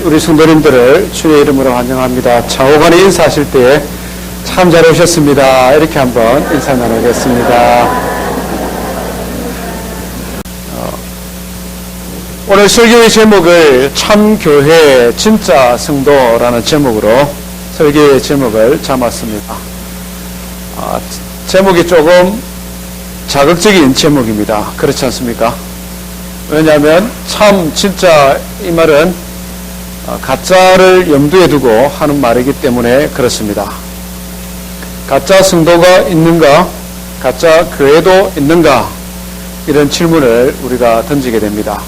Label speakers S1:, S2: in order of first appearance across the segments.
S1: 우리 성도님들을 주의 이름으로 환영합니다. 좌우간에 인사하실 때에 참 잘 오셨습니다. 이렇게 한번 인사 나누겠습니다. 오늘 설교의 제목을 참교회 진짜 성도라는 제목으로 설교의 제목을 잡았습니다. 제목이 조금 자극적인 제목입니다. 그렇지 않습니까? 왜냐하면 참 진짜 이 말은 가짜를 염두에 두고 하는 말이기 때문에 그렇습니다. 가짜 성도가 있는가? 가짜 교회도 있는가? 이런 질문을 우리가 던지게 됩니다.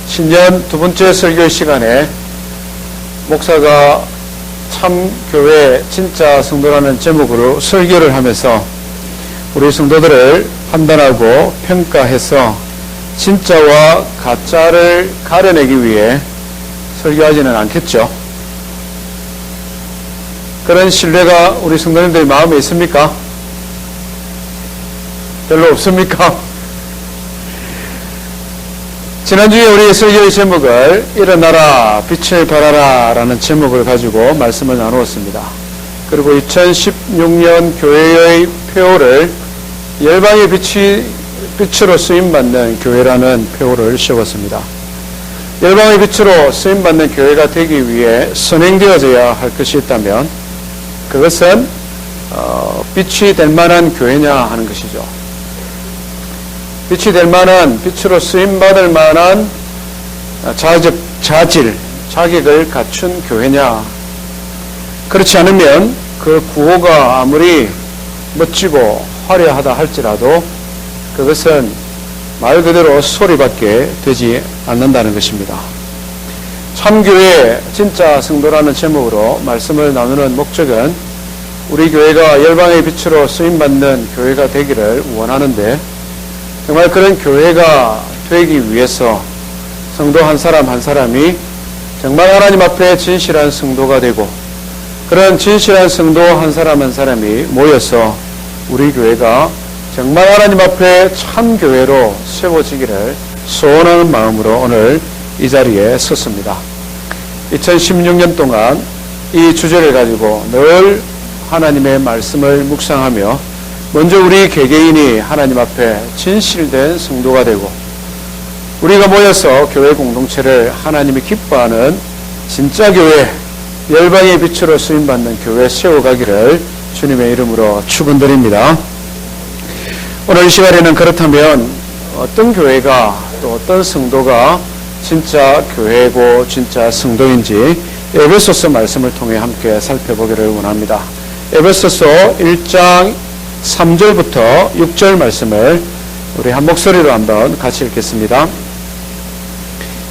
S1: 신년 두 번째 설교 시간에 목사가 참 교회 진짜 성도라는 제목으로 설교를 하면서 우리 성도들을 판단하고 평가해서 진짜와 가짜를 가려내기 위해 설교하지는 않겠죠. 그런 신뢰가 우리 성도님들 마음에 있습니까? 별로 없습니까? 지난주에 우리 설교의 제목을 일어나라 빛을 발하라 라는 제목을 가지고 말씀을 나누었습니다. 그리고 2016년 교회의 표어를 열방의 빛으로 쓰임받는 교회라는 표어를 씌웠습니다. 열방의 빛으로 쓰임받는 교회가 되기 위해 선행되어져야 할 것이 있다면 그것은 빛이 될 만한 교회냐 하는 것이죠. 빛이 될 만한, 빛으로 쓰임받을 만한 자격을 갖춘 교회냐. 그렇지 않으면 그 구호가 아무리 멋지고 화려하다 할지라도 그것은 말 그대로 소리밖에 되지 않는다는 것입니다. 참교회 진짜 성도라는 제목으로 말씀을 나누는 목적은 우리 교회가 열방의 빛으로 쓰임받는 교회가 되기를 원하는데 정말 그런 교회가 되기 위해서 성도 한 사람 한 사람이 정말 하나님 앞에 진실한 성도가 되고 그런 진실한 성도 한 사람 한 사람이 모여서 우리 교회가 정말 하나님 앞에 참교회로 세워지기를 소원하는 마음으로 오늘 이 자리에 섰습니다. 2016년 동안 이 주제를 가지고 늘 하나님의 말씀을 묵상하며 먼저 우리 개개인이 하나님 앞에 진실된 성도가 되고 우리가 모여서 교회 공동체를 하나님이 기뻐하는 진짜 교회, 열방의 빛으로 쓰임받는 교회 세워가기를 주님의 이름으로 축원드립니다. 오늘 이 시간에는 그렇다면 어떤 교회가 또 어떤 성도가 진짜 교회고 진짜 성도인지 에베소서 말씀을 통해 함께 살펴보기를 원합니다. 에베소서 1장 3절부터 6절 말씀을 우리 한 목소리로 한번 같이 읽겠습니다.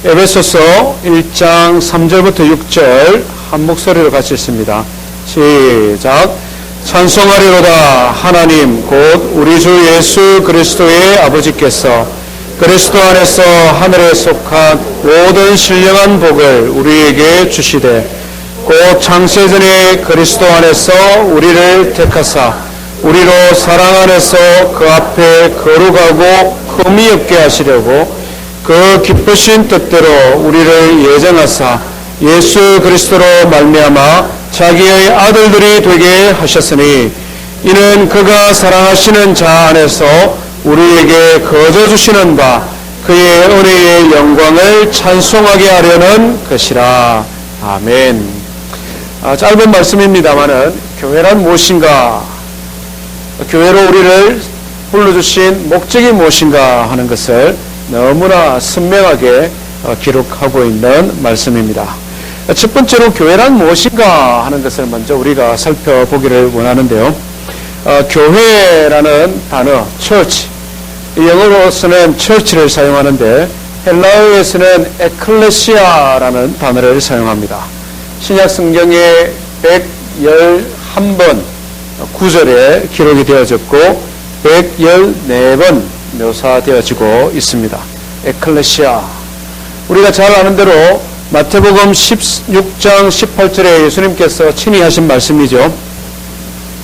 S1: 에베소서 1장 3절부터 6절 한 목소리로 같이 읽습니다. 시작. 찬송하리로다 하나님 곧 우리 주 예수 그리스도의 아버지께서 그리스도 안에서 하늘에 속한 모든 신령한 복을 우리에게 주시되 곧 창세전에 그리스도 안에서 우리를 택하사 우리로 사랑 안에서 그 앞에 거룩하고 흠이 없게 하시려고 그 기쁘신 뜻대로 우리를 예정하사 예수 그리스도로 말미암아 자기의 아들들이 되게 하셨으니 이는 그가 사랑하시는 자 안에서 우리에게 거저 주시는 바 그의 은혜의 영광을 찬송하게 하려는 것이라. 아멘. 짧은 말씀입니다마는 교회란 무엇인가, 교회로 우리를 불러주신 목적이 무엇인가 하는 것을 너무나 선명하게 기록하고 있는 말씀입니다. 첫 번째로 교회란 무엇인가 하는 것을 먼저 우리가 살펴보기를 원하는데요. 교회라는 단어, church, 영어로서는 church를 사용하는데 헬라어에서는 에클레시아라는 단어를 사용합니다. 신약 성경에 111번 구절에 기록이 되어졌고 114번 묘사되어지고 있습니다. 에클레시아. 우리가 잘 아는 대로 마태복음 16장 18절에 예수님께서 친히 하신 말씀이죠.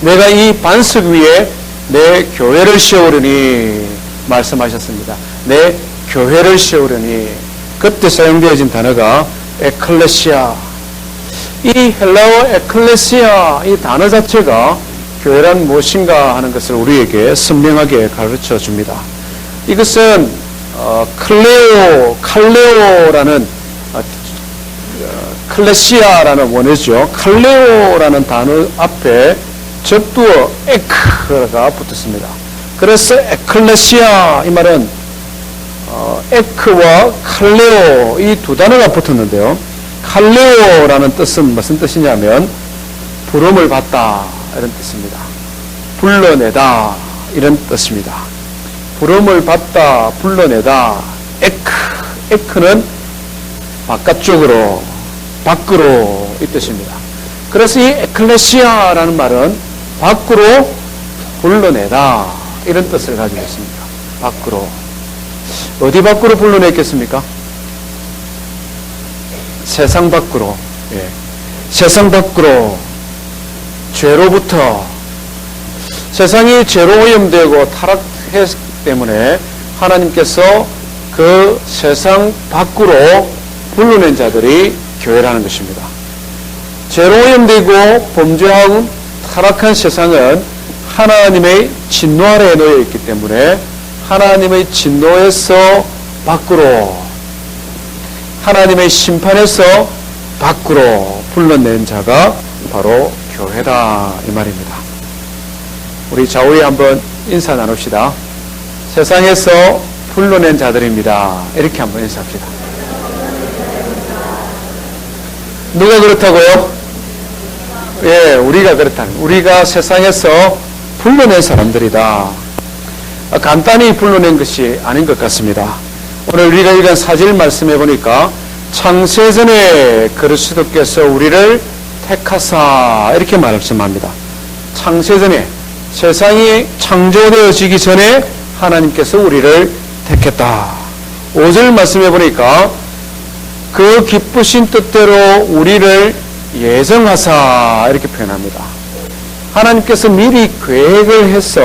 S1: 내가 이 반석 위에 내 교회를 세우려니 말씀하셨습니다. 내 교회를 세우려니. 그때 사용되어진 단어가 에클레시아. 이 헬라어 에클레시아 이 단어 자체가 교회란 무엇인가 하는 것을 우리에게 선명하게 가르쳐 줍니다. 이것은 칼레오라는 클레시아라는 원어죠. 칼레오라는 단어 앞에 접두어 에크가 붙었습니다. 그래서 에클레시아 이 말은 에크와 칼레오 이 두 단어가 붙었는데요. 칼레오라는 뜻은 무슨 뜻이냐면 부름을 받다 이런 뜻입니다. 불러내다 이런 뜻입니다. 부름을 받다, 불러내다. 에크는 바깥쪽으로, 밖으로 이 뜻입니다. 그래서 이 에클레시아라는 말은 밖으로 불러내다 이런 뜻을 가지고 있습니다. 밖으로. 어디 밖으로 불러냈겠습니까? 세상 밖으로. 예. 세상 밖으로. 죄로부터. 세상이 죄로 오염되고 타락했기 때문에 하나님께서 그 세상 밖으로 불러낸 자들이 교회라는 것입니다. 죄로 오염되고 범죄하고 타락한 세상은 하나님의 진노 아래에 놓여 있기 때문에 하나님의 진노에서 밖으로, 하나님의 심판에서 밖으로 불러낸 자가 바로 교회다 이 말입니다. 우리 좌우에 한번 인사 나눕시다. 세상에서 불러낸 자들입니다. 이렇게 한번 인사합시다. 누가 그렇다고요? 예, 우리가 그렇다. 우리가 세상에서 불러낸 사람들이다. 간단히 불러낸 것이 아닌 것 같습니다. 오늘 우리가 읽은 사절 말씀해 보니까 창세전에 그리스도께서 우리를 택하사 이렇게 말씀합니다. 창세전에 세상이 창조되어지기 전에 하나님께서 우리를 택했다. 5절 말씀해 보니까 그 기쁘신 뜻대로 우리를 예정하사 이렇게 표현합니다. 하나님께서 미리 계획을 해서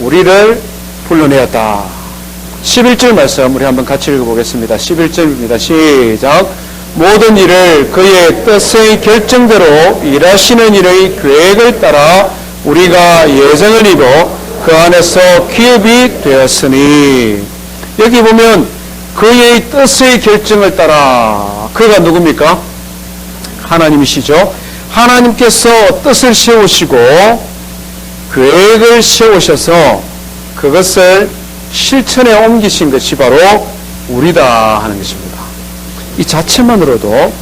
S1: 우리를 불러내었다. 11절 말씀 우리 한번 같이 읽어보겠습니다. 11절입니다. 시작. 모든 일을 그의 뜻의 결정대로 일하시는 일의 계획을 따라 우리가 예정을 입어 그 안에서 기업이 되었으니. 여기 보면 그의 뜻의 결정을 따라, 그가 누굽니까? 하나님이시죠. 하나님께서 뜻을 세우시고 계획을 세우셔서 그것을 실천에 옮기신 것이 바로 우리다 하는 것입니다. 이 자체만으로도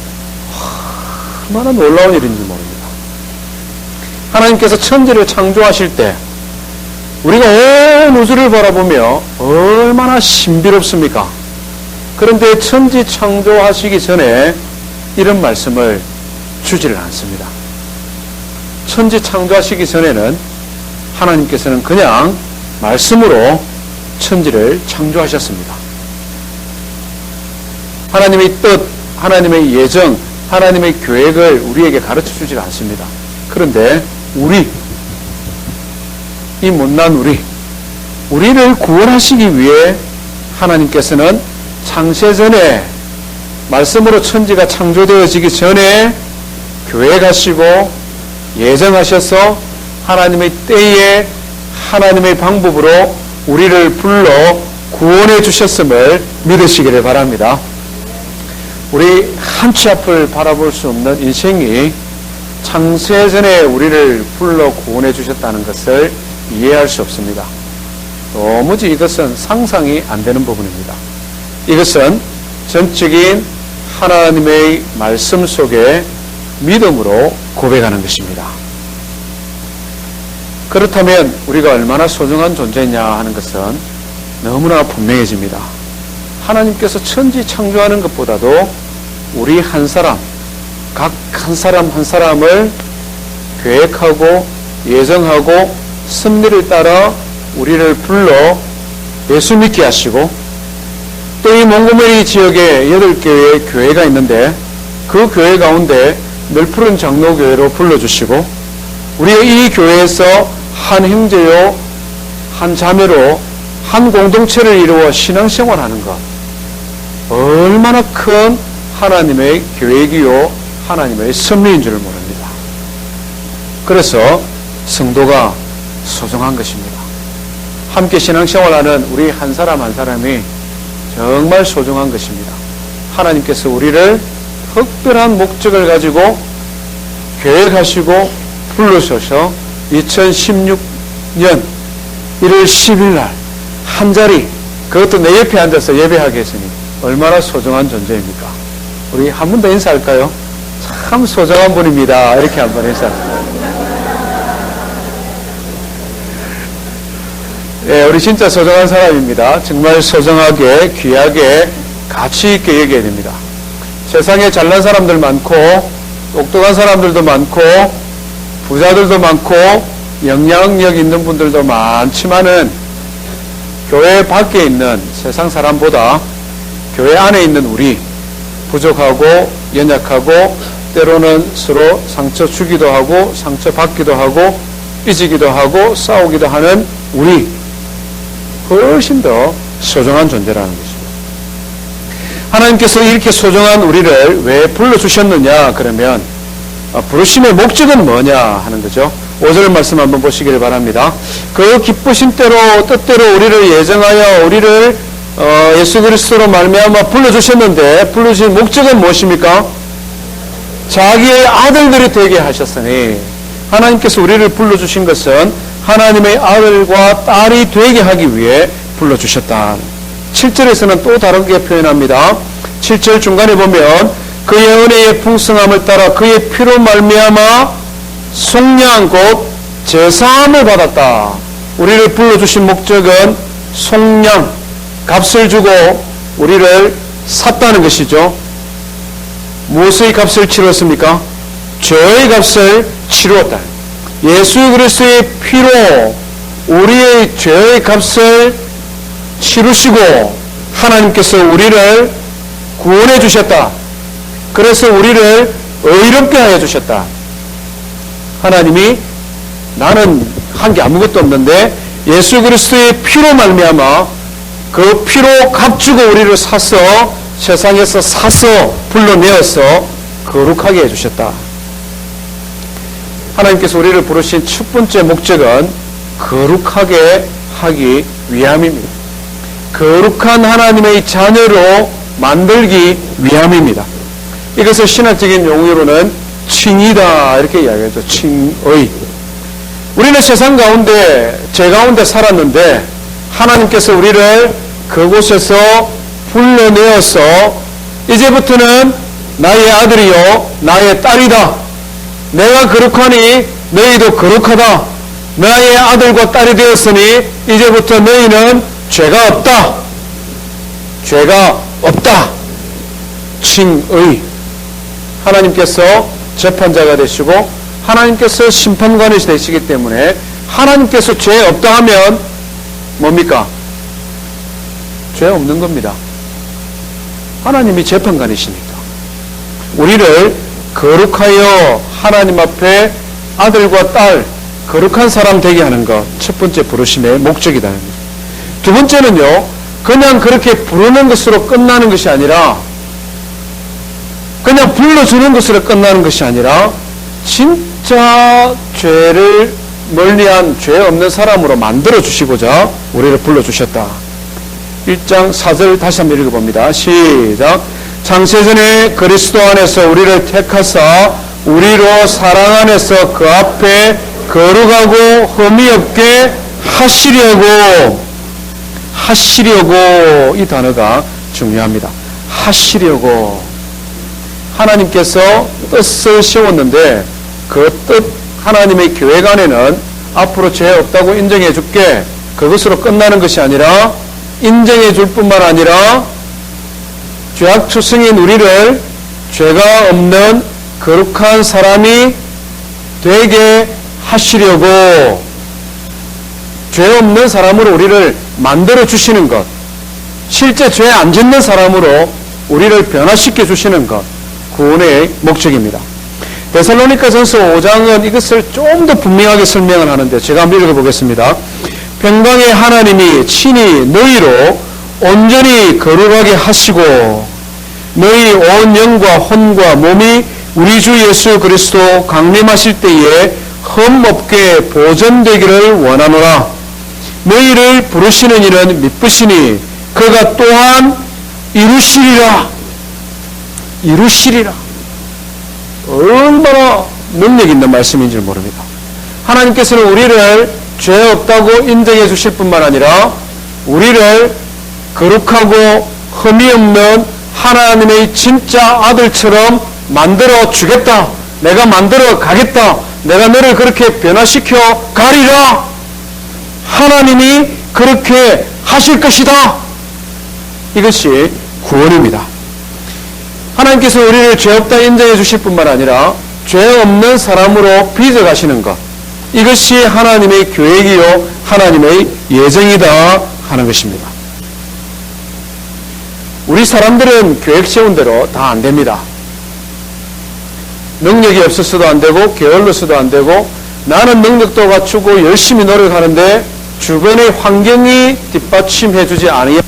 S1: 얼마나 놀라운 일인지 모릅니다. 하나님께서 천지를 창조하실 때 우리가 온 우주를 바라보며 얼마나 신비롭습니까? 그런데 천지 창조하시기 전에 이런 말씀을 주지를 않습니다. 천지 창조하시기 전에는 하나님께서는 그냥 말씀으로 천지를 창조하셨습니다. 하나님의 뜻, 하나님의 예정, 하나님의 계획을 우리에게 가르쳐 주지 않습니다. 그런데 이 못난 우리를 구원하시기 위해 하나님께서는 창세전에 말씀으로 천지가 창조되어지기 전에 계획하시고 예정하셔서 하나님의 때에 하나님의 방법으로 우리를 불러 구원해 주셨음을 믿으시기를 바랍니다. 우리 한 치 앞을 바라볼 수 없는 인생이 창세전에 우리를 불러 구원해 주셨다는 것을 이해할 수 없습니다. 도무지 이것은 상상이 안 되는 부분입니다. 이것은 전적인 하나님의 말씀 속에 믿음으로 고백하는 것입니다. 그렇다면 우리가 얼마나 소중한 존재냐 하는 것은 너무나 분명해집니다. 하나님께서 천지 창조하는 것보다도 우리 한 사람, 각 한 사람 한 사람을 계획하고 예정하고 섭리를 따라 우리를 불러 예수 믿게 하시고, 또 이 몽고메리 지역에 8개의 교회가 있는데 그 교회 가운데 널푸른 장로교회로 불러주시고, 우리가 이 교회에서 한 형제요 한 자매로 한 공동체를 이루어 신앙생활하는 것, 얼마나 큰 하나님의 계획이요 하나님의 섭리인 줄 모릅니다. 그래서 성도가 소중한 것입니다. 함께 신앙생활하는 우리 한 사람 한 사람이 정말 소중한 것입니다. 하나님께서 우리를 특별한 목적을 가지고 계획하시고 불러셔서 2016년 1월 10일 날 한 자리, 그것도 내 옆에 앉아서 예배하게 했으니 얼마나 소중한 존재입니까? 우리 한 번 더 인사할까요? 참 소중한 분입니다. 이렇게 한번 인사합니다. 예, 우리 진짜 소중한 사람입니다. 정말 소중하게, 귀하게, 가치 있게 여겨야 됩니다. 세상에 잘난 사람들 많고, 똑똑한 사람들도 많고, 부자들도 많고, 영향력 있는 분들도 많지만은, 교회 밖에 있는 세상 사람보다 교회 안에 있는 우리, 부족하고, 연약하고, 때로는 서로 상처 주기도 하고, 상처 받기도 하고, 삐지기도 하고, 싸우기도 하는 우리, 훨씬 더 소중한 존재라는 것입니다. 하나님께서 이렇게 소중한 우리를 왜 불러주셨느냐 그러면 부르심의 목적은 뭐냐 하는 거죠. 5절 말씀 한번 보시기를 바랍니다. 그 기쁘신 때로 뜻대로 우리를 예정하여 우리를 예수 그리스도로 말미암아 불러주셨는데 불러주신 목적은 무엇입니까? 자기의 아들들이 되게 하셨으니 하나님께서 우리를 불러주신 것은 하나님의 아들과 딸이 되게 하기 위해 불러주셨다. 7절에서는 또 다르게 표현합니다. 7절 중간에 보면 그의 은혜의 풍성함을 따라 그의 피로 말미암아 속량 곧 제사함을 받았다. 우리를 불러주신 목적은 속량, 값을 주고 우리를 샀다는 것이죠. 무엇의 값을 치렀습니까? 죄의 값을 치루었다. 예수 그리스도의 피로 우리의 죄의 값을 치르시고 하나님께서 우리를 구원해 주셨다. 그래서 우리를 의롭게 하여 주셨다. 하나님이 나는 한 게 아무것도 없는데 예수 그리스도의 피로 말미암아 그 피로 값주고 우리를 사서 세상에서 사서 불러내어서 거룩하게 해주셨다. 하나님께서 우리를 부르신 첫 번째 목적은 거룩하게 하기 위함입니다. 거룩한 하나님의 자녀로 만들기 위함입니다. 이것을 신학적인 용어로는 칭이다 이렇게 이야기하죠. 칭의. 우리는 세상 가운데 죄 가운데 살았는데 하나님께서 우리를 그곳에서 불러내어서 이제부터는 나의 아들이요 나의 딸이다. 내가 거룩하니 너희도 거룩하다. 나의 아들과 딸이 되었으니 이제부터 너희는 죄가 없다. 죄가 없다. 칭의. 하나님께서 재판자가 되시고 하나님께서 심판관이 되시기 때문에 하나님께서 죄 없다 하면 뭡니까? 죄 없는 겁니다. 하나님이 재판관이시니까. 우리를 거룩하여 하나님 앞에 아들과 딸, 거룩한 사람 되게 하는 것, 첫 번째 부르심의 목적이다. 두 번째는요, 그냥 그렇게 부르는 것으로 끝나는 것이 아니라, 그냥 불러주는 것으로 끝나는 것이 아니라, 진짜 죄를 멀리한 죄 없는 사람으로 만들어주시고자 우리를 불러주셨다. 1장 4절 다시 한번 읽어봅니다. 시작. 창세전에 그리스도 안에서 우리를 택하사 우리로 사랑 안에서 그 앞에 거룩하고 흠이 없게 하시려고 이 단어가 중요합니다. 하시려고 하나님께서 뜻을 세웠는데 그 뜻 하나님의 계획 안에는 앞으로 죄 없다고 인정해 줄게 그것으로 끝나는 것이 아니라 인정해 줄 뿐만 아니라 죄악투성인 우리를 죄가 없는 거룩한 사람이 되게 하시려고 죄 없는 사람으로 우리를 만들어 주시는 것, 실제 죄 안 짓는 사람으로 우리를 변화시켜 주시는 것, 구원의 목적입니다. 데살로니가전서 5장은 이것을 좀 더 분명하게 설명을 하는데 제가 한번 읽어보겠습니다. 평강의 하나님이 친히 너희로 온전히 거룩하게 하시고 너희 온 영과 혼과 몸이 우리 주 예수 그리스도 강림하실 때에 흠없게 보존되기를 원하노라. 너희를 부르시는 이는 미쁘시니 그가 또한 이루시리라. 이루시리라. 얼마나 능력 있는 말씀인지 모릅니다. 하나님께서는 우리를 죄 없다고 인정해 주실 뿐만 아니라 우리를 거룩하고 흠이 없는 하나님의 진짜 아들처럼 만들어 주겠다. 내가 만들어 가겠다. 내가 너를 그렇게 변화시켜 가리라. 하나님이 그렇게 하실 것이다. 이것이 구원입니다. 하나님께서 우리를 죄 없다 인정해 주실 뿐만 아니라 죄 없는 사람으로 빚어 가시는 것. 이것이 하나님의 계획이요 하나님의 예정이다 하는 것입니다. 우리 사람들은 계획 세운 대로 다 안 됩니다. 능력이 없어서도 안 되고 게을러서도 안 되고 나는 능력도 갖추고 열심히 노력하는데 주변의 환경이 뒷받침해 주지 않으면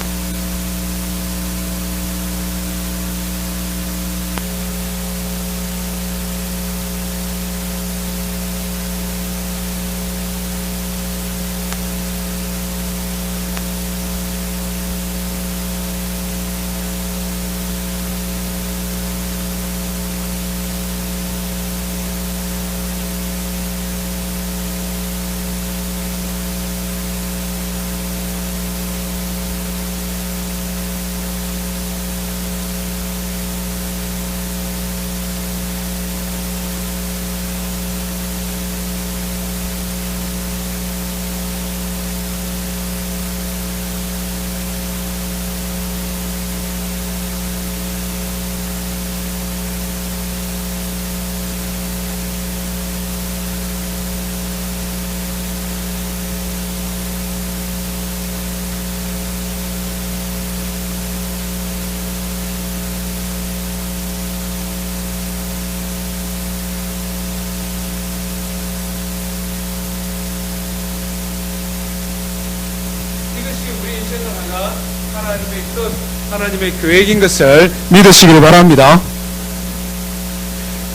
S1: 하나님의 뜻, 하나님의 계획인 것을 믿으시길 바랍니다.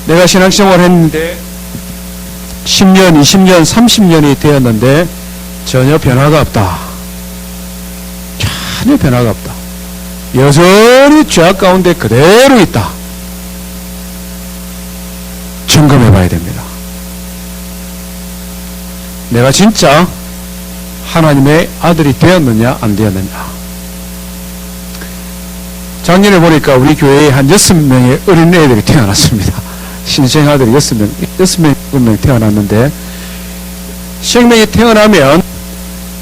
S1: 내가 신앙생활을 했는데 10년, 20년, 30년이 되었는데 전혀 변화가 없다. 전혀 변화가 없다. 여전히 죄악 가운데 그대로 있다. 점검해 봐야 됩니다. 내가 진짜 하나님의 아들이 되었느냐 안 되었느냐. 작년에 보니까 우리 교회에 한 6명의 어린애들이 태어났습니다. 신생아들이 6명 태어났는데, 생명이 태어나면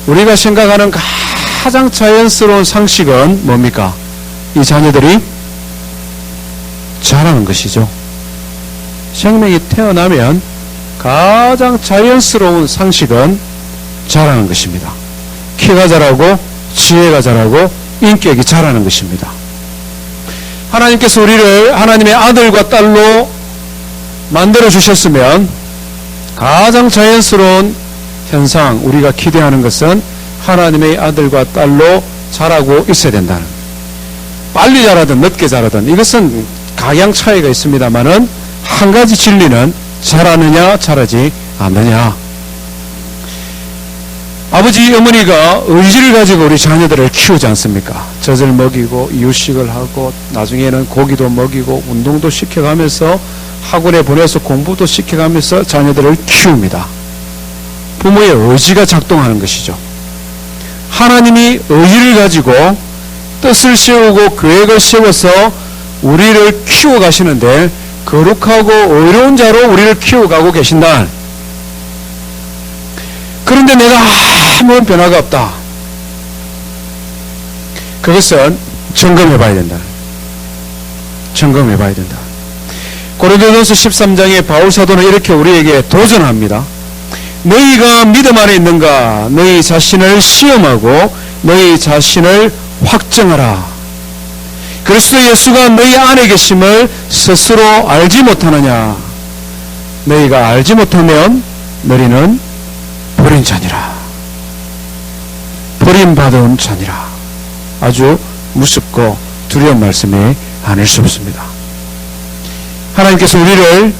S1: 우리가 생각하는 가장 자연스러운 상식은 뭡니까? 이 자녀들이 자라는 것이죠. 생명이 태어나면 가장 자연스러운 상식은 자라는 것입니다. 키가 자라고 지혜가 자라고 인격이 자라는 것입니다. 하나님께서 우리를 하나님의 아들과 딸로 만들어 주셨으면 가장 자연스러운 현상, 우리가 기대하는 것은 하나님의 아들과 딸로 자라고 있어야 된다는, 빨리 자라든 늦게 자라든 이것은 각양 차이가 있습니다만은 한 가지 진리는 자라느냐 자라지 않느냐. 아버지 어머니가 의지를 가지고 우리 자녀들을 키우지 않습니까? 젖을 먹이고 이유식을 하고 나중에는 고기도 먹이고 운동도 시켜가면서 학원에 보내서 공부도 시켜가면서 자녀들을 키웁니다. 부모의 의지가 작동하는 것이죠. 하나님이 의지를 가지고 뜻을 세우고 계획을 세워서 우리를 키워가시는데 거룩하고 의로운 자로 우리를 키워가고 계신다. 그런데 내가 아무런 변화가 없다. 그것은 점검해 봐야 된다. 점검해 봐야 된다. 고린도전서 13장에 바울 사도는 이렇게 우리에게 도전합니다. 너희가 믿음 안에 있는가? 너희 자신을 시험하고 너희 자신을 확정하라. 그리스도 예수가 너희 안에 계심을 스스로 알지 못하느냐? 너희가 알지 못하면 너희는 버린 자니라. 버림받은 자니라. 아주 무섭고 두려운 말씀이 아닐 수 없습니다. 하나님께서 우리를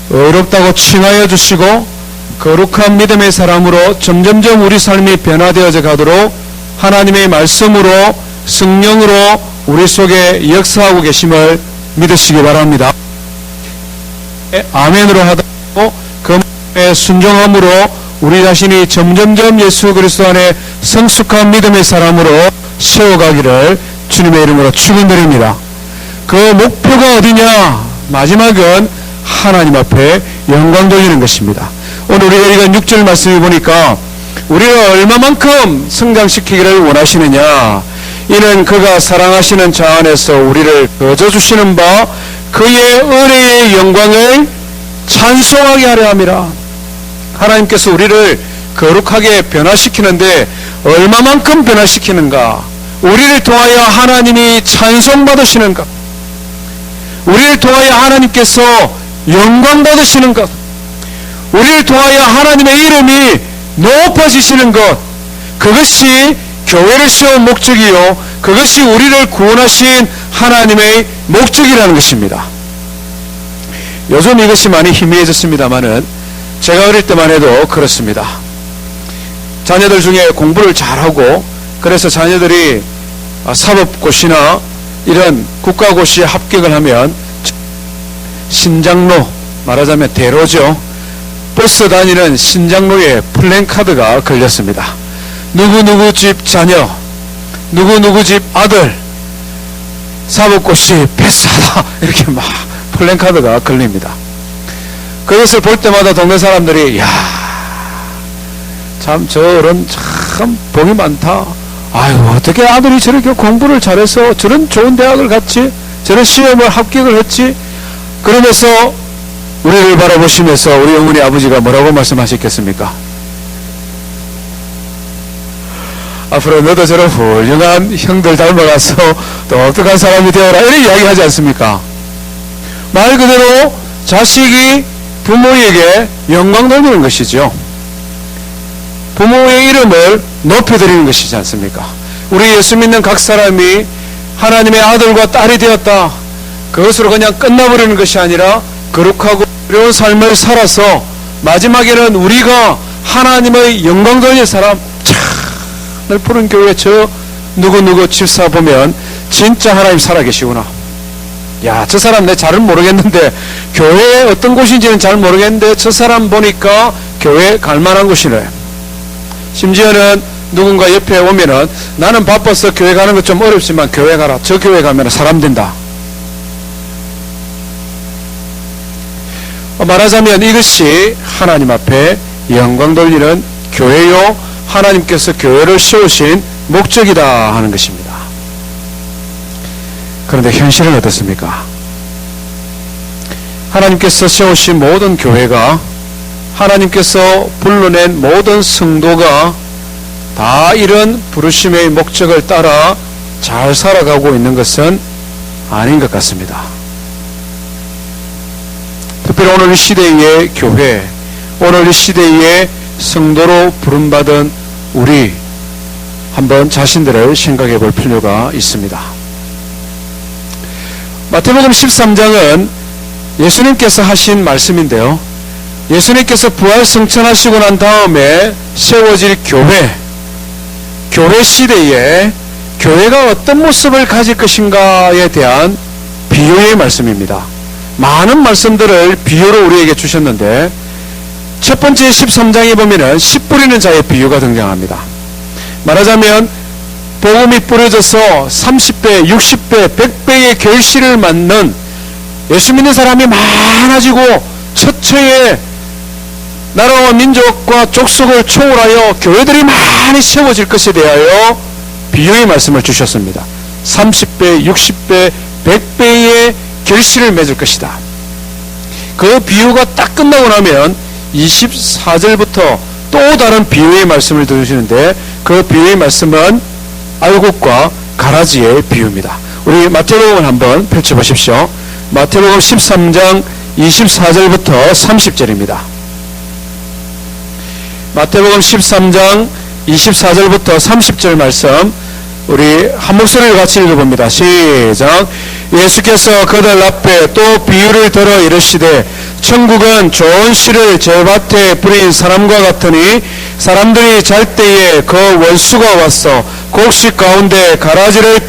S1: 의롭다고 칭하여 주시고 거룩한 믿음의 사람으로 점점점 우리 삶이 변화되어져 가도록 하나님의 말씀으로 성령으로 우리 속에 역사하고 계심을 믿으시기 바랍니다. 아멘으로 하고 그 말씀에 순종함으로 우리 자신이 점점점 예수 그리스도 안에 성숙한 믿음의 사람으로 세워가기를 주님의 이름으로 축원드립니다. 그 목표가 어디냐? 마지막은 하나님 앞에 영광 돌리는 것입니다. 오늘 우리가 읽은 6절 말씀을 보니까 우리를 얼마만큼 성장시키기를 원하시느냐? 이는 그가 사랑하시는 자 안에서 우리를 거저 주시는 바 그의 은혜의 영광을 찬송하게 하려 함이라. 하나님께서 우리를 거룩하게 변화시키는데 얼마만큼 변화시키는가? 우리를 통하여 하나님이 찬송받으시는가? 우리를 통하여 하나님께서 영광 받으시는 것, 우리를 통하여 하나님의 이름이 높아지시는 것, 그것이 교회를 세운 목적이요, 그것이 우리를 구원하신 하나님의 목적이라는 것입니다. 요즘 이것이 많이 희미해졌습니다마는 제가 어릴 때만 해도 그렇습니다. 자녀들 중에 공부를 잘하고 그래서 자녀들이 사법고시나 이런 국가고시에 합격을 하면 신장로, 말하자면 대로죠. 버스 다니는 신장로에 플랜카드가 걸렸습니다. 누구누구 집 자녀, 누구누구 집 아들 사법고시 패스하다, 이렇게 막 플랜카드가 걸립니다. 그것을 볼 때마다 동네 사람들이 참 저 어른 참 복이 많다. 아유, 어떻게 아들이 저렇게 공부를 잘해서 저런 좋은 대학을 갔지, 저런 시험을 합격을 했지. 그러면서 우리를 바라보시면서 우리 어머니 아버지가 뭐라고 말씀하셨겠습니까? 앞으로 너도 저런 훌륭한 형들 닮아가서 똑똑한 사람이 되어라, 이런 이야기 하지 않습니까? 말 그대로 자식이 부모에게 영광 돌리는 것이죠. 부모의 이름을 높여드리는 것이지 않습니까? 우리 예수 믿는 각 사람이 하나님의 아들과 딸이 되었다, 그것으로 그냥 끝나버리는 것이 아니라 거룩하고 어려운 삶을 살아서 마지막에는 우리가 하나님의 영광 돌릴 사람, 늘 푸른 교회 저 누구누구 집사 보면 진짜 하나님 살아계시구나. 야, 저 사람 내 잘은 모르겠는데, 교회 어떤 곳인지는 잘 모르겠는데 저 사람 보니까 교회 갈만한 곳이네. 심지어는 누군가 옆에 오면은 나는 바빠서 교회 가는 거 좀 어렵지만 교회 가라, 저 교회 가면 사람 된다. 말하자면 이것이 하나님 앞에 영광 돌리는 교회요, 하나님께서 교회를 세우신 목적이다 하는 것입니다. 그런데 현실은 어떻습니까? 하나님께서 세우신 모든 교회가, 하나님께서 불러낸 모든 성도가 다 이런 부르심의 목적을 따라 잘 살아가고 있는 것은 아닌 것 같습니다. 특별히 오늘 이 시대의 교회, 오늘 이 시대의 성도로 부름받은 우리 한번 자신들을 생각해 볼 필요가 있습니다. 마태복음 13장은 예수님께서 하신 말씀인데요, 예수님께서 부활 승천하시고 난 다음에 세워질 교회 시대에 교회가 어떤 모습을 가질 것인가에 대한 비유의 말씀입니다. 많은 말씀들을 비유로 우리에게 주셨는데 첫 번째 13장에 보면은 씨 뿌리는 자의 비유가 등장합니다. 말하자면 복음이 뿌려져서 30배, 60배, 100배의 결실을 맞는 예수 믿는 사람이 많아지고 처처에 나라와 민족과 족속을 초월하여 교회들이 많이 세워질 것에 대하여 비유의 말씀을 주셨습니다. 30배, 60배, 100배의 결실을 맺을 것이다. 그 비유가 딱 끝나고 나면 24절부터 또 다른 비유의 말씀을 들으시는데 그 비유의 말씀은 알곡과 가라지의 비유입니다. 우리 마태복음을 한번 펼쳐보십시오. 마태복음 13장 24절부터 30절입니다. 마태복음 13장 24절부터 30절 말씀 우리 한 목소리를 같이 읽어봅니다. 시작. 예수께서 그들 앞에 또 비유를 들어 이르시되 천국은 좋은 씨를 제밭에 뿌린 사람과 같으니 사람들이 잘 때에 그 원수가 와서 곡식 가운데 가라지를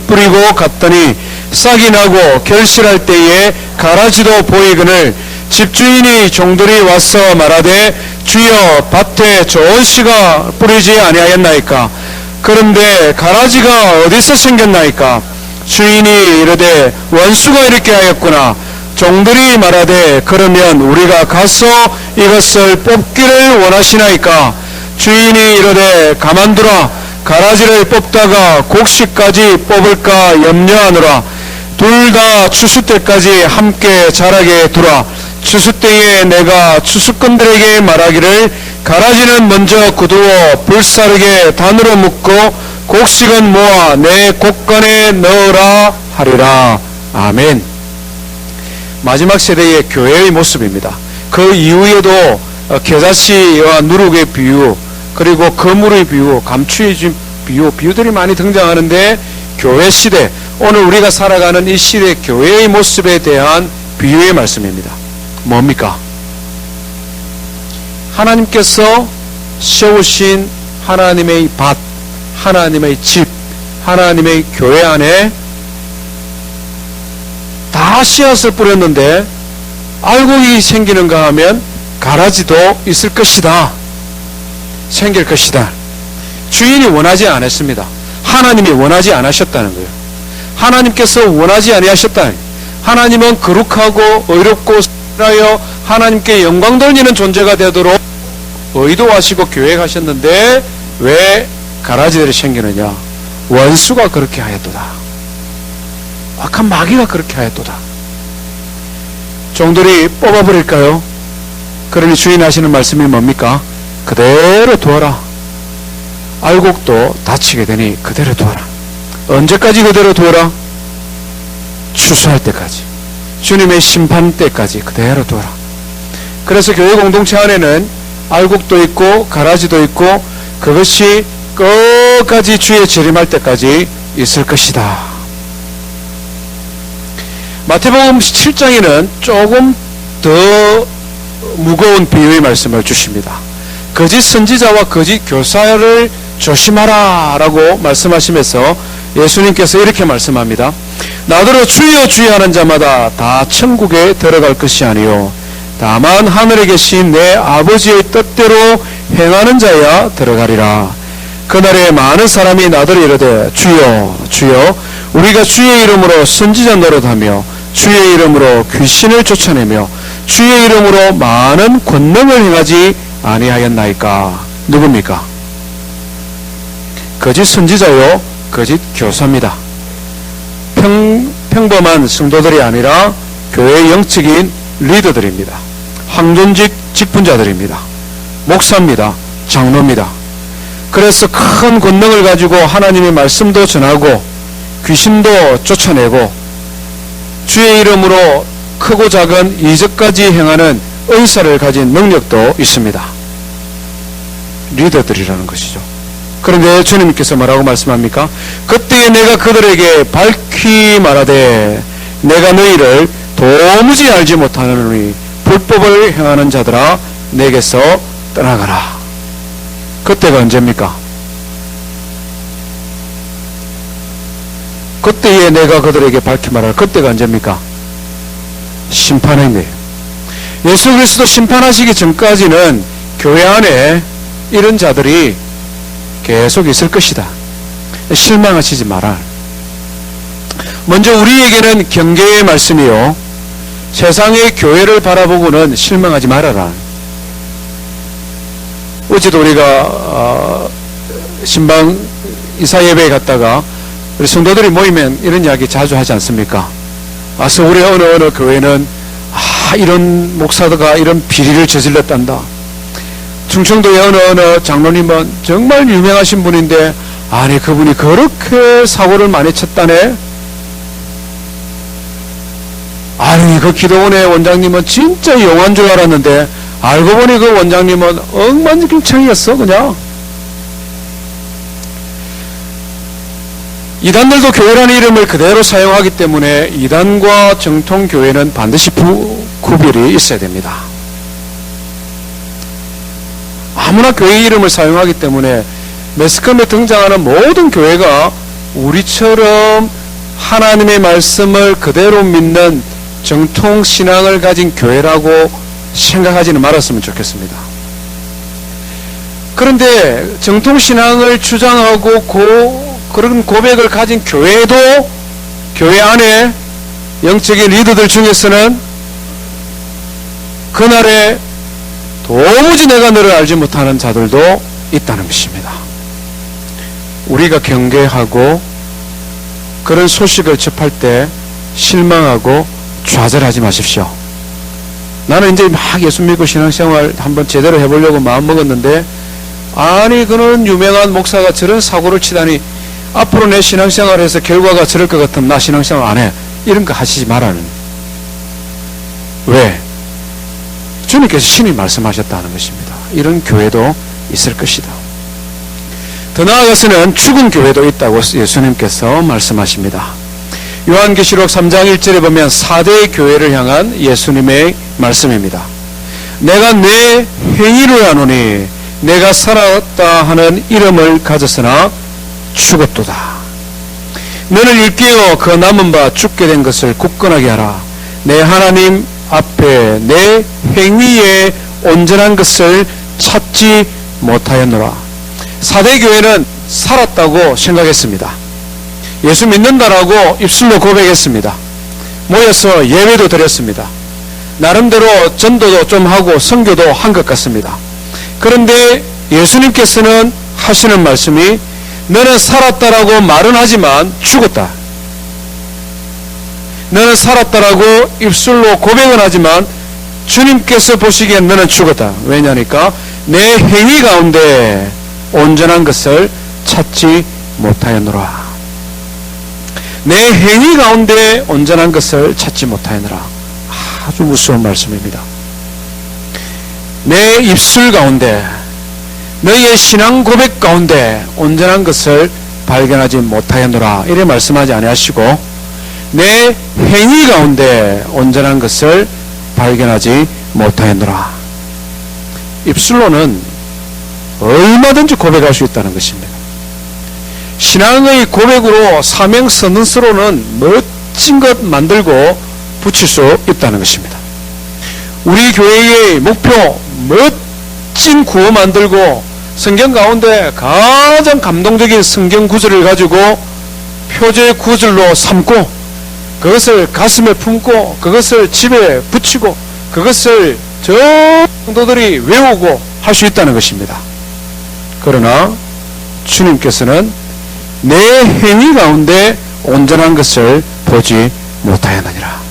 S1: 뿌리고 갔더니 싹이 나고 결실할 때에 가라지도 보이거늘 집주인이 종들이 와서 말하되 주여 밭에 좋은 씨가 뿌리지 아니하였나이까? 그런데 가라지가 어디서 생겼나이까? 주인이 이르되 원수가 이렇게 하였구나. 종들이 말하되 그러면 우리가 가서 이것을 뽑기를 원하시나이까? 주인이 이르되 가만두라. 가라지를 뽑다가 곡식까지 뽑을까 염려하노라. 둘 다 추수 때까지 함께 자라게 두라. 추수 때에 내가 추수꾼들에게 말하기를 가라지는 먼저 거두어 불사르게 단으로 묶고 곡식은 모아 내 곡간에 넣으라 하리라. 아멘. 마지막 세대의 교회의 모습입니다. 그 이후에도 겨자씨와 누룩의 비유, 그리고 거물의 비유, 감추의 비유들이 많이 등장하는데 교회 시대, 오늘 우리가 살아가는 이 시대 교회의 모습에 대한 비유의 말씀입니다. 뭡니까? 하나님께서 세우신 하나님의 밭, 하나님의 집, 하나님의 교회 안에 다 씨앗을 뿌렸는데 알곡이 생기는가 하면 가라지도 있을 것이다. 생길 것이다. 주인이 원하지 않았습니다. 하나님이 원하지 않으셨다는 거예요. 하나님께서 원하지 아니하셨다. 하나님은 거룩하고 의롭고 하여 하나님께 영광 돌리는 존재가 되도록 의도하시고 계획하셨는데 왜 가라지들이 생기느냐? 원수가 그렇게 하였도다. 악한 마귀가 그렇게 하였도다. 종들이 뽑아버릴까요? 그러니 주인 하시는 말씀이 뭡니까? 그대로 두어라. 알곡도 다치게 되니 그대로 두어라. 언제까지 그대로 두어라? 추수할 때까지. 주님의 심판 때까지 그대로 두어라. 그래서 교회 공동체 안에는 알곡도 있고 가라지도 있고 그것이 끝까지 주의 재림할 때까지 있을 것이다. 마태복음 7장에는 조금 더 무거운 비유의 말씀을 주십니다. 거짓 선지자와 거짓 교사를 조심하라 라고 말씀하시면서 예수님께서 이렇게 말씀합니다. 나더러 주여 주여 하는 자마다 다 천국에 들어갈 것이 아니요 다만 하늘에 계신 내 아버지의 뜻대로 행하는 자야 들어가리라. 그날에 많은 사람이 나더러 이르되 주여 주여 우리가 주의 이름으로 선지자 노릇하며 주의 이름으로 귀신을 쫓아내며 주의 이름으로 많은 권능을 행하지 아니하였나이까? 누굽니까? 거짓 선지자요 거짓 교사입니다. 평범한 성도들이 아니라 교회의 영적인 리더들입니다. 황존직 직분자들입니다. 목사입니다. 장로입니다. 그래서 큰 권능을 가지고 하나님의 말씀도 전하고 귀신도 쫓아내고 주의 이름으로 크고 작은 이적까지 행하는 은사를 가진 능력도 있습니다. 리더들이라는 것이죠. 그런데 주님께서 뭐라고 말씀합니까? 그때에 내가 그들에게 밝히 말하되 내가 너희를 도무지 알지 못하느니 불법을 행하는 자들아 내게서 떠나가라. 그때가 언제입니까? 그때에 내가 그들에게 밝히 말할 그때가 언제입니까? 심판의 날. 예수 그리스도 심판하시기 전까지는 교회 안에 이런 자들이 계속 있을 것이다. 실망하시지 마라. 먼저 우리에게는 경계의 말씀이요 세상의 교회를 바라보고는 실망하지 말아라. 어제도 우리가 신방 이사 예배에 갔다가 우리 성도들이 모이면 이런 이야기 자주 하지 않습니까? 서울의 어느 교회는 이런 목사가 이런 비리를 저질렀단다. 충청도의 어느 장로님은 정말 유명하신 분인데 아니 그분이 그렇게 사고를 많이 쳤다네. 아니 그 기도원의 원장님은 진짜 영화인 줄 알았는데 알고 보니 그 원장님은 엉망진창이었어. 그냥 이단들도 교회라는 이름을 그대로 사용하기 때문에 이단과 정통교회는 반드시 구별이 있어야 됩니다. 아무나 교회 이름을 사용하기 때문에 매스컴에 등장하는 모든 교회가 우리처럼 하나님의 말씀을 그대로 믿는 정통신앙을 가진 교회라고 생각하지는 말았으면 좋겠습니다. 그런데 정통신앙을 주장하고 그런 고백을 가진 교회도 교회 안에 영적인 리더들 중에서는 그날에 도무지 내가 너를 알지 못하는 자들도 있다는 것입니다. 우리가 경계하고 그런 소식을 접할 때 실망하고 좌절하지 마십시오. 나는 이제 막 예수 믿고 신앙생활 한번 제대로 해보려고 마음먹었는데 아니 그는 유명한 목사가 저런 사고를 치다니 앞으로 내 신앙생활에서 결과가 저럴 것 같으면 나 신앙생활 안 해. 이런 거 하시지 말라는. 왜? 주님께서 신이 말씀하셨다는 것입니다. 이런 교회도 있을 것이다. 더 나아가서는 죽은 교회도 있다고 예수님께서 말씀하십니다. 요한계시록 3장 1절에 보면 4대의 교회를 향한 예수님의 말씀입니다. 내가 내 행위를 아노니 내가 살았다 하는 이름을 가졌으나 죽었도다. 너를 일깨워 그 남은 바 죽게 된 것을 굳건하게 하라. 내 하나님 앞에 내 행위에 온전한 것을 찾지 못하였노라. 4대 교회는 살았다고 생각했습니다. 예수 믿는다라고 입술로 고백했습니다. 모여서 예배도 드렸습니다. 나름대로 전도도 좀 하고 선교도 한 것 같습니다. 그런데 예수님께서는 하시는 말씀이 너는 살았다라고 말은 하지만 죽었다. 너는 살았다라고 입술로 고백은 하지만 주님께서 보시기엔 너는 죽었다. 왜냐니까 내 행위 가운데 온전한 것을 찾지 못하였노라. 내 행위 가운데 온전한 것을 찾지 못하였노라. 아주 무서운 말씀입니다. 내 입술 가운데 너희의 신앙 고백 가운데 온전한 것을 발견하지 못하였노라. 이래 말씀하지 아니하시고 내 행위 가운데 온전한 것을 발견하지 못하였노라. 입술로는 얼마든지 고백할 수 있다는 것입니다. 신앙의 고백으로 사명선언서로는 멋진 것 만들고 붙일 수 있다는 것입니다. 우리 교회의 목표 멋진 구호 만들고 성경 가운데 가장 감동적인 성경 구절을 가지고 표제 구절로 삼고 그것을 가슴에 품고 그것을 집에 붙이고 그것을 저 성도들이 외우고 할 수 있다는 것입니다. 그러나 주님께서는 내 행위 가운데 온전한 것을 보지 못하였느니라.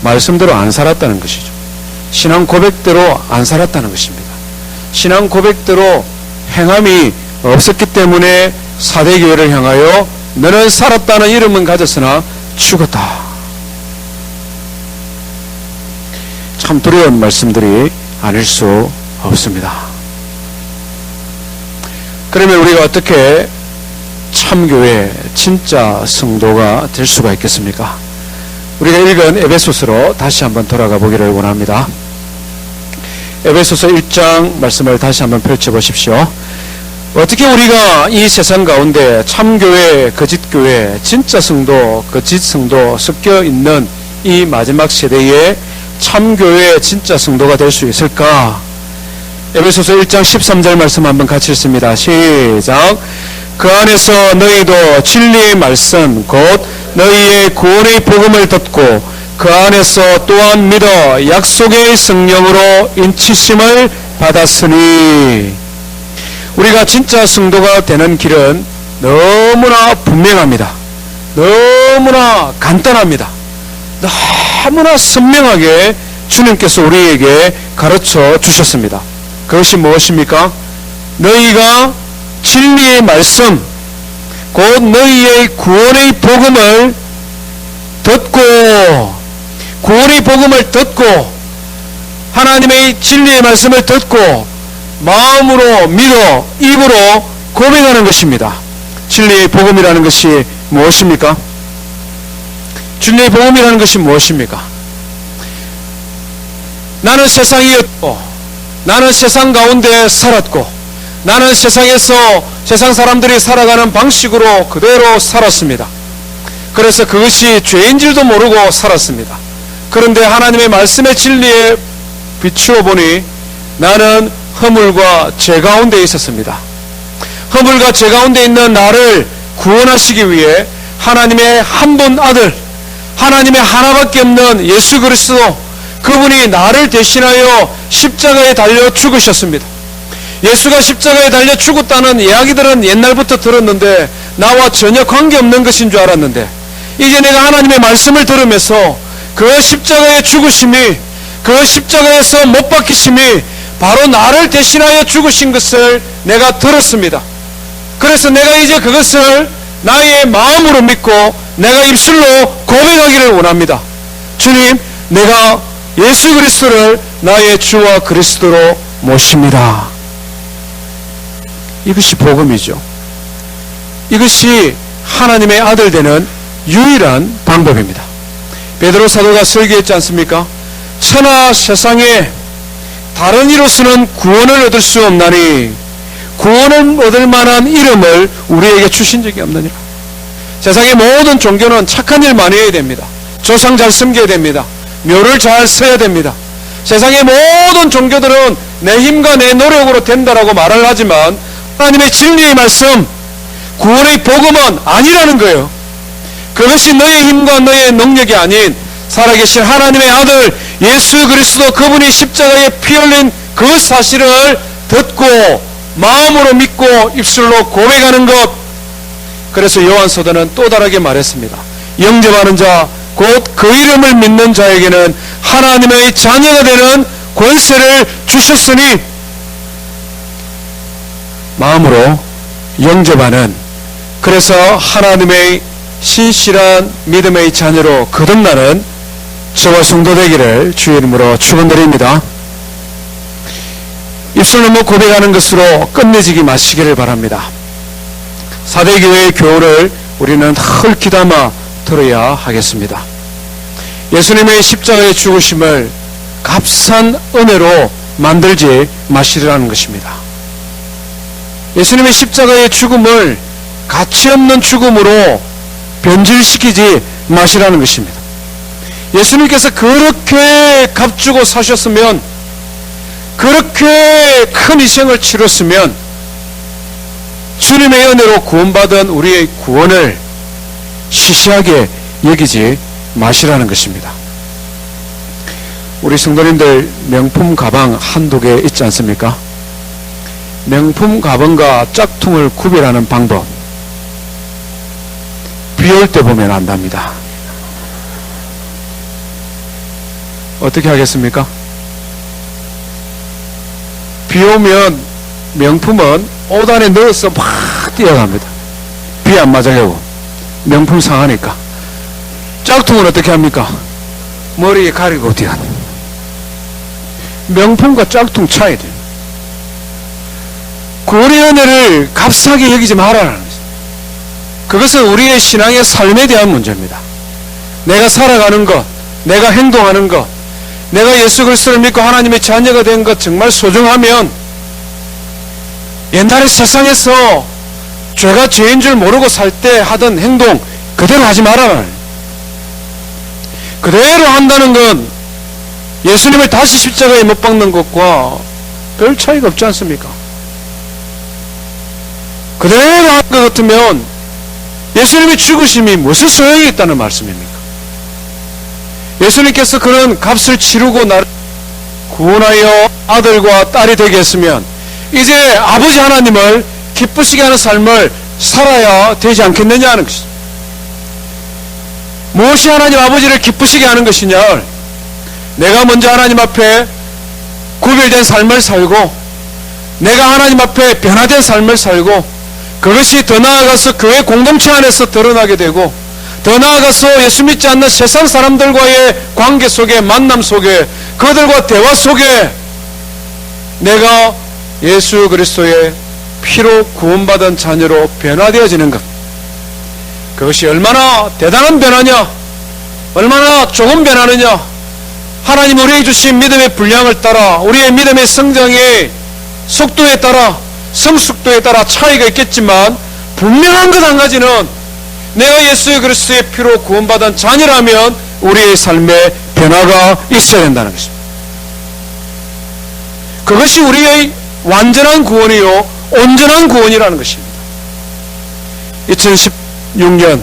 S1: 말씀대로 안 살았다는 것이죠. 신앙 고백대로 안 살았다는 것입니다. 신앙 고백대로 행함이 없었기 때문에 4대 교회를 향하여 너는 살았다는 이름은 가졌으나 죽었다. 참 두려운 말씀들이 아닐 수 없습니다. 그러면 우리가 어떻게 참교회 진짜 성도가 될 수가 있겠습니까? 우리가 읽은 에베소서로 다시 한번 돌아가 보기를 원합니다. 에베소서 1장 말씀을 다시 한번 펼쳐보십시오. 어떻게 우리가 이 세상 가운데 참교회, 거짓교회, 진짜 성도, 거짓 성도 섞여 있는 이 마지막 세대에 참교회, 진짜 성도가 될 수 있을까? 에베소서 1장 13절 말씀 한번 같이 읽습니다. 시작. 그 안에서 너희도 진리의 말씀 곧 너희의 구원의 복음을 듣고 그 안에서 또한 믿어 약속의 성령으로 인치심을 받았으니. 우리가 진짜 성도가 되는 길은 너무나 분명합니다. 너무나 간단합니다. 너무나 선명하게 주님께서 우리에게 가르쳐 주셨습니다. 그것이 무엇입니까? 너희가 진리의 말씀 곧 너희의 구원의 복음을 듣고 구원의 복음을 듣고 하나님의 진리의 말씀을 듣고 마음으로 믿어 입으로 고백하는 것입니다. 진리의 복음이라는 것이 무엇입니까? 진리의 복음이라는 것이 무엇입니까? 나는 세상이었고, 나는 세상 가운데 살았고, 나는 세상에서 세상 사람들이 살아가는 방식으로 그대로 살았습니다. 그래서 그것이 죄인 줄도 모르고 살았습니다. 그런데 하나님의 말씀의 진리에 비추어 보니 나는 허물과 죄 가운데 있었습니다. 허물과 죄 가운데 있는 나를 구원하시기 위해 하나님의 한 분 아들, 하나님의 하나밖에 없는 예수 그리스도, 그분이 나를 대신하여 십자가에 달려 죽으셨습니다. 예수가 십자가에 달려 죽었다는 이야기들은 옛날부터 들었는데 나와 전혀 관계없는 것인 줄 알았는데, 이제 내가 하나님의 말씀을 들으면서 그 십자가의 죽으심이, 그 십자가에서 못 박히심이 바로 나를 대신하여 죽으신 것을 내가 들었습니다. 그래서 내가 이제 그것을 나의 마음으로 믿고 내가 입술로 고백하기를 원합니다. 주님, 내가 예수 그리스도를 나의 주와 그리스도로 모십니다. 이것이 복음이죠. 이것이 하나님의 아들 되는 유일한 방법입니다. 베드로 사도가 설교했지 않습니까? 천하 세상에 다른 이로서는 구원을 얻을 수 없나니 구원을 얻을 만한 이름을 우리에게 주신 적이 없느니라. 세상의 모든 종교는 착한 일 많이 해야 됩니다. 조상 잘 섬겨야 됩니다. 묘를 잘 써야 됩니다. 세상의 모든 종교들은 내 힘과 내 노력으로 된다라고 말을 하지만 하나님의 진리의 말씀, 구원의 복음은 아니라는 거예요. 그것이 너의 힘과 너의 능력이 아닌 살아계신 하나님의 아들 예수 그리스도, 그분이 십자가에 피 흘린 그 사실을 듣고 마음으로 믿고 입술로 고백하는 것. 그래서 요한서도는 또 다르게 말했습니다. 영접하는 자, 곧 그 이름을 믿는 자에게는 하나님의 자녀가 되는 권세를 주셨으니, 마음으로 영접하는, 그래서 하나님의 신실한 믿음의 자녀로 거듭나는 저와 성도 되기를 주의 이름으로 축원드립니다. 입술로 고백하는 것으로 끝내지기 마시기를 바랍니다. 사대교회의 교훈을 우리는 헐기담아 들어야 하겠습니다. 예수님의 십자가의 죽으심을 값싼 은혜로 만들지 마시라는 것입니다. 예수님의 십자가의 죽음을 가치없는 죽음으로 변질시키지 마시라는 것입니다. 예수님께서 그렇게 값주고 사셨으면, 그렇게 큰 희생을 치렀으면 주님의 은혜로 구원받은 우리의 구원을 시시하게 여기지 마시라는 것입니다. 우리 성도님들 명품 가방 한두 개 있지 않습니까? 명품 가방과 짝퉁을 구별하는 방법, 비 올 때 보면 안답니다. 어떻게 하겠습니까? 비 오면 명품은 옷 안에 넣어서 막 뛰어갑니다. 비 안 맞아요. 명품 상하니까. 짝퉁은 어떻게 합니까? 머리에 가리고 뛰어가는. 명품과 짝퉁 차이들. 구원의 은혜를 값싸게 여기지 말아라는 것입니다. 그것은 우리의 신앙의 삶에 대한 문제입니다. 내가 살아가는 것, 내가 행동하는 것, 내가 예수 그리스도를 믿고 하나님의 자녀가 된 것 정말 소중하면 옛날에 세상에서 죄가 죄인 줄 모르고 살 때 하던 행동 그대로 하지 말아라. 그대로 한다는 건 예수님을 다시 십자가에 못 박는 것과 별 차이가 없지 않습니까? 그대로 한 것 같으면 예수님의 죽으심이 무슨 소용이 있다는 말씀입니까? 예수님께서 그런 값을 치르고 나를 구원하여 아들과 딸이 되게 했으면 이제 아버지 하나님을 기쁘시게 하는 삶을 살아야 되지 않겠느냐 하는 것이죠. 무엇이 하나님 아버지를 기쁘시게 하는 것이냐? 내가 먼저 하나님 앞에 구별된 삶을 살고, 내가 하나님 앞에 변화된 삶을 살고, 그것이 더 나아가서 교회 공동체 안에서 드러나게 되고, 더 나아가서 예수 믿지 않는 세상 사람들과의 관계 속에, 만남 속에, 그들과 대화 속에 내가 예수 그리스도의 피로 구원받은 자녀로 변화되어지는 것, 그것이 얼마나 대단한 변화냐, 얼마나 좋은 변화느냐. 하나님 우리에게 주신 믿음의 분량을 따라, 우리의 믿음의 성장의 속도에 따라, 성숙도에 따라 차이가 있겠지만 분명한 것 한 가지는, 내가 예수 그리스도의 피로 구원받은 자녀라면 우리의 삶에 변화가 있어야 된다는 것입니다. 그것이 우리의 완전한 구원이요 온전한 구원이라는 것입니다. 2016년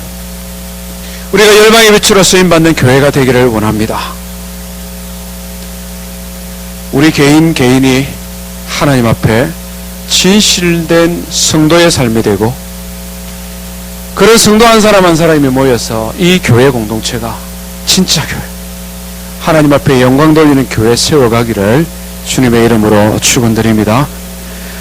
S1: 우리가 열방의 빛으로 쓰임받는 교회가 되기를 원합니다. 우리 개인이 하나님 앞에 진실된 성도의 삶이 되고, 그런 성도 한 사람 한 사람이 모여서 이 교회 공동체가 진짜 교회, 하나님 앞에 영광 돌리는 교회 세워가기를 주님의 이름으로 축원드립니다.